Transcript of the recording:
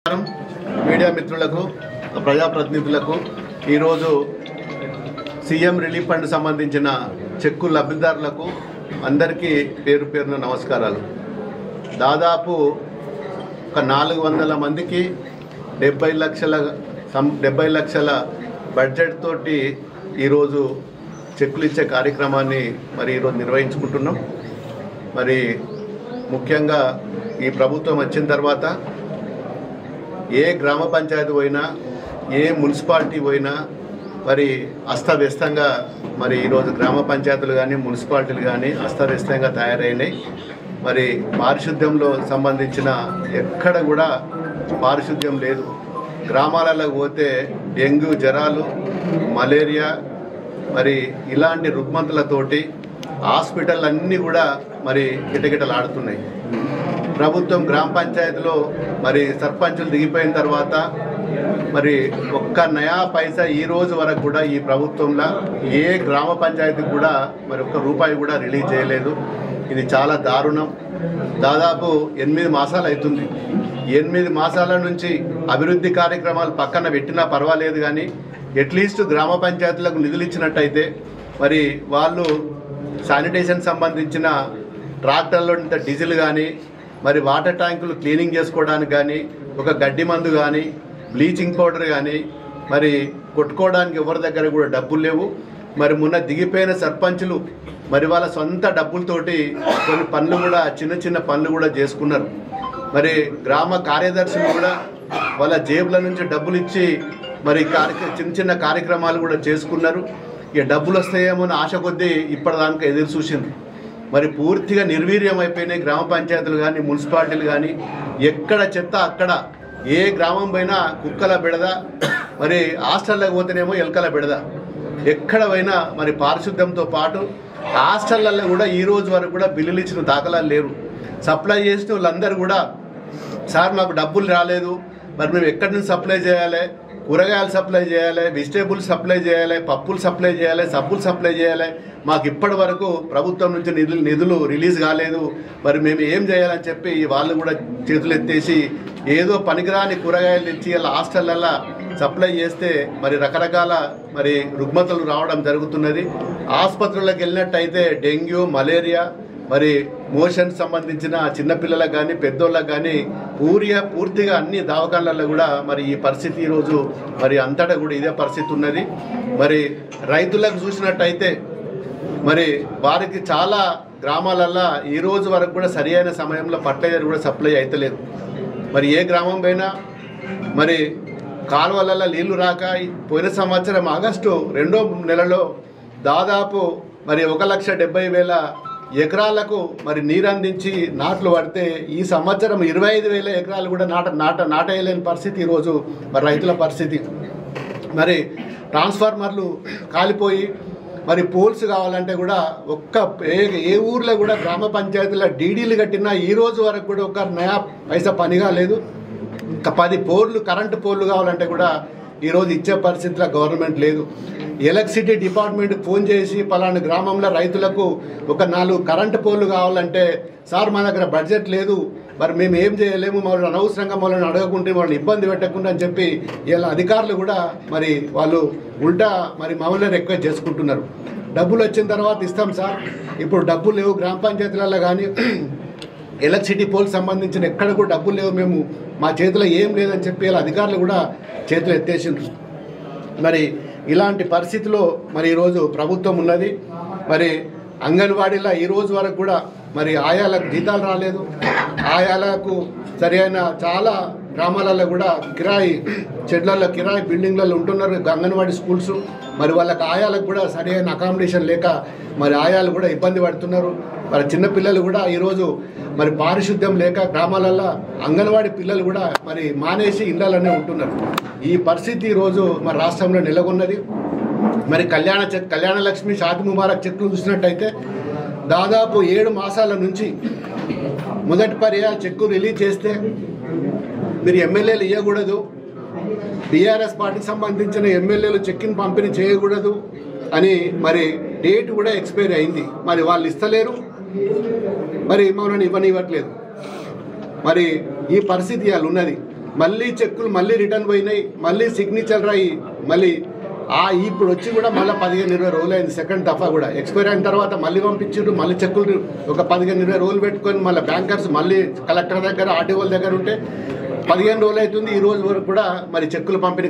Media మిత్రులకు ప్రజాప్రతినిధులకు ఈరోజు సీఎం రిలీఫ్ ఫండ్ సంబంధించిన చెక్కు లబ్ధిదారులకు అందరికీ పేరు పేరున నమస్కారాలు. దాదాపు ఒక 400 మందికి 70 లక్షల బడ్జెట్ తోటి ఈరోజు చెక్కులు ఇచ్చే కార్యక్రమాన్ని ఈరోజు నిర్వహించుకుంటున్నాం. ముఖ్యంగా ఈ ప్రభుత్వం వచ్చిన తర్వాత ఏ గ్రామ పంచాయతీ పోయినా ఏ మున్సిపాలిటీ పోయినా అస్తవ్యస్తంగా ఈరోజు గ్రామ పంచాయతీలు కానీ మున్సిపాలిటీలు కానీ అస్తవ్యస్తంగా తయారైనాయి. పారిశుద్ధ్యంలో సంబంధించిన ఎక్కడ కూడా పారిశుద్ధ్యం లేదు. గ్రామాలలో పోతే డెంగ్యూ జ్వరాలు, మలేరియా ఇలాంటి రుగ్మతలతోటి హాస్పిటల్ అన్నీ కూడా కిటకిటలాడుతున్నాయి. ప్రభుత్వం గ్రామ పంచాయతీలో సర్పంచులు దిగిపోయిన తర్వాత ఒక్క నయా పైసా ఈ రోజు వరకు కూడా ఈ ప్రభుత్వంలో ఏ గ్రామ పంచాయతీకి కూడా ఒక్క రూపాయి కూడా రిలీజ్ చేయలేదు. ఇది చాలా దారుణం. దాదాపు 8 మాసాలు అవుతుంది. 8 మాసాల నుంచి అభివృద్ధి కార్యక్రమాలు పక్కన పెట్టినా పర్వాలేదు, కానీ అట్లీస్ట్ గ్రామ పంచాయతీలకు నిధులు ఇచ్చినట్టయితే వాళ్ళు శానిటేషన్ సంబంధించిన ట్రాక్టర్లో డీజిల్ కానీ వాటర్ ట్యాంకులు క్లీనింగ్ చేసుకోవడానికి కానీ ఒక గడ్డి మందు కానీ బ్లీచింగ్ పౌడర్ కానీ కొట్టుకోవడానికి ఎవరి దగ్గర కూడా డబ్బులు లేవు. మొన్న దిగిపోయిన సర్పంచులు వాళ్ళ సొంత డబ్బులతోటి కొన్ని పనులు కూడా చిన్న పనులు కూడా చేసుకున్నారు. గ్రామ కార్యదర్శులు కూడా వాళ్ళ జేబుల నుంచి డబ్బులు ఇచ్చి చిన్న కార్యక్రమాలు కూడా చేసుకున్నారు. ఇక డబ్బులు వస్తాయేమో అని ఆశ కొద్దీ ఇప్పటిదాకా ఎదురు చూసింది. పూర్తిగా నిర్వీర్యం అయిపోయినాయి గ్రామ పంచాయతీలు కానీ మున్సిపాలిటీలు కానీ. ఎక్కడ చెత్త అక్కడ, ఏ గ్రామం పోయినా కుక్కల బెడద, హాస్టల్లోకి పోతేనేమో ఎలకల బెడద. ఎక్కడ పోయినా పారిశుద్ధ్యంతో పాటు హాస్టళ్లలో కూడా ఈ రోజు వరకు కూడా బిల్లులు ఇచ్చిన దాఖలాలు లేరు. సప్లై చేసిన వాళ్ళందరూ కూడా, సార్ మాకు డబ్బులు రాలేదు, మేము ఎక్కడి నుంచి సప్లై చేయాలి, కూరగాయలు సప్లై చేయాలి, వెజిటేబుల్స్ సప్లై చేయాలి, పప్పులు సప్లై చేయాలి, సబ్బులు సప్లై చేయాలి, మాకు ఇప్పటి వరకు ప్రభుత్వం నుంచి నిధులు రిలీజ్ కాలేదు, మేము ఏం చేయాలని చెప్పి వాళ్ళు కూడా చేతులు ఎత్తేసి ఏదో పనికిరాని కూరగాయలు ఇచ్చి వాళ్ళ హాస్టళ్ళల్లో సప్లై చేస్తే రకరకాల రుగ్మతలు రావడం జరుగుతున్నది. ఆసుపత్రులకు వెళ్ళినట్టయితే డెంగ్యూ, మలేరియా, మోషన్ సంబంధించిన చిన్నపిల్లలకు కానీ పెద్దోళ్ళకు కానీ పూర్తిగా అన్ని దవాఖానాలలో కూడా ఈ పరిస్థితి ఈరోజు అంతటా కూడా ఇదే పరిస్థితి ఉన్నది. రైతులకు చూసినట్టయితే వారికి చాలా గ్రామాలల్లో ఈ రోజు వరకు కూడా సరి అయిన సమయంలో ఫర్టిలైజర్ కూడా సప్లై అవుతలేదు. ఏ గ్రామం పోయినా కాలువలలో నీళ్లు రాక పోయిన సంవత్సరం ఆగస్టు 2వ నెలలో దాదాపు 1,70,000 ఎకరాలకు నీరందించి నాట్లు పడితే ఈ సంవత్సరం 25,000 ఎకరాలు కూడా నాటేయలేని పరిస్థితి ఈరోజు రైతుల పరిస్థితి. ట్రాన్స్ఫార్మర్లు కాలిపోయి పోల్స్ కావాలంటే కూడా ఏ ఊర్లో కూడా గ్రామ పంచాయతీల డీడీలు కట్టినా ఈ రోజు వరకు కూడా ఒక నయా పైసా పనిగా లేదు. 10 పోర్లు కరెంటు పోర్లు కావాలంటే కూడా ఈరోజు ఇచ్చే పరిస్థితిలో గవర్నమెంట్ లేదు. ఎలక్ట్రిసిటీ డిపార్ట్మెంట్ ఫోన్ చేసి పలానా గ్రామంలో రైతులకు ఒక 4 కరెంటు పోర్లు కావాలంటే, సార్ మా దగ్గర బడ్జెట్ లేదు, మేము ఏం చేయలేము, మమ్మల్ని అనవసరంగా మమ్మల్ని అడగకుంటే వాళ్ళని ఇబ్బంది పెట్టకుండా అని చెప్పి ఇలా అధికారులు కూడా వాళ్ళు ఉల్టా మమ్మల్ని రిక్వెస్ట్ చేసుకుంటున్నారు. డబ్బులు వచ్చిన తర్వాత ఇస్తాం సార్, ఇప్పుడు డబ్బులు లేవు గ్రామ పంచాయతీలలో కానీ ఎలక్ట్రిసిటీ పోల్కి సంబంధించిన ఎక్కడ కూడా డబ్బులు లేవు, మేము మా చేతిలో ఏం లేదని చెప్పి ఇలా అధికారులు కూడా చేతులు ఎత్తేసిండ్రు. ఇలాంటి పరిస్థితిలో ఈరోజు ప్రభుత్వం ఉన్నది. అంగన్వాడీలో ఈ రోజు వరకు కూడా ఆయాలకు జీతాలు రాలేదు. ఆయాలకు సరైన చాలా గ్రామాలలో కూడా కిరాయి షెడ్లలో కిరాయి బిల్డింగ్లలో ఉంటున్నారు అంగన్వాడీ స్కూల్స్. వాళ్ళకి ఆయాలకు కూడా సరైన అకామిడేషన్ లేక ఆయాలు కూడా ఇబ్బంది పడుతున్నారు. చిన్నపిల్లలు కూడా ఈరోజు పారిశుద్ధ్యం లేక గ్రామాలలో అంగన్వాడీ పిల్లలు కూడా మానేసి ఇళ్లలోనే ఉంటున్నారు. ఈ పరిస్థితి ఈరోజు రాష్ట్రంలో నెలకొన్నది. కళ్యాణ లక్ష్మి, షాది ముబారక్ చెక్కులు చూసినట్టయితే దాదాపు 7 మాసాల నుంచి మొదటి పర్యాయ చెక్కు రిలీజ్ చేస్తే మీరు ఎమ్మెల్యేలు ఇవ్వకూడదు, టీఆర్ఎస్ పార్టీకి సంబంధించిన ఎమ్మెల్యేలు చెక్కిని పంపిణీ చేయకూడదు అని డేట్ కూడా ఎక్స్పైర్ అయింది. వాళ్ళు ఇస్తలేరు, మమ్మల్ని ఇవ్వనివ్వట్లేదు. ఈ పరిస్థితి వాళ్ళు ఉన్నది. మళ్ళీ చెక్కులు మళ్ళీ రిటర్న్ పోయినాయి, మళ్ళీ సిగ్నేచర్ అయ్యి మళ్ళీ ఇప్పుడు వచ్చి కూడా మళ్ళీ 15-20 రోజులు అయింది. సెకండ్ దఫా కూడా ఎక్స్పైర్ అయిన తర్వాత మళ్ళీ పంపించారు. మళ్ళీ చెక్కులు ఒక 15-20 రోజులు పెట్టుకొని మళ్ళీ బ్యాంకర్స్ మళ్ళీ కలెక్టర్ దగ్గర ఆర్టీఓల దగ్గర ఉంటే 15 రోజులు అవుతుంది. ఈ రోజు వరకు కూడా మరి చెక్కులు పంపిణీ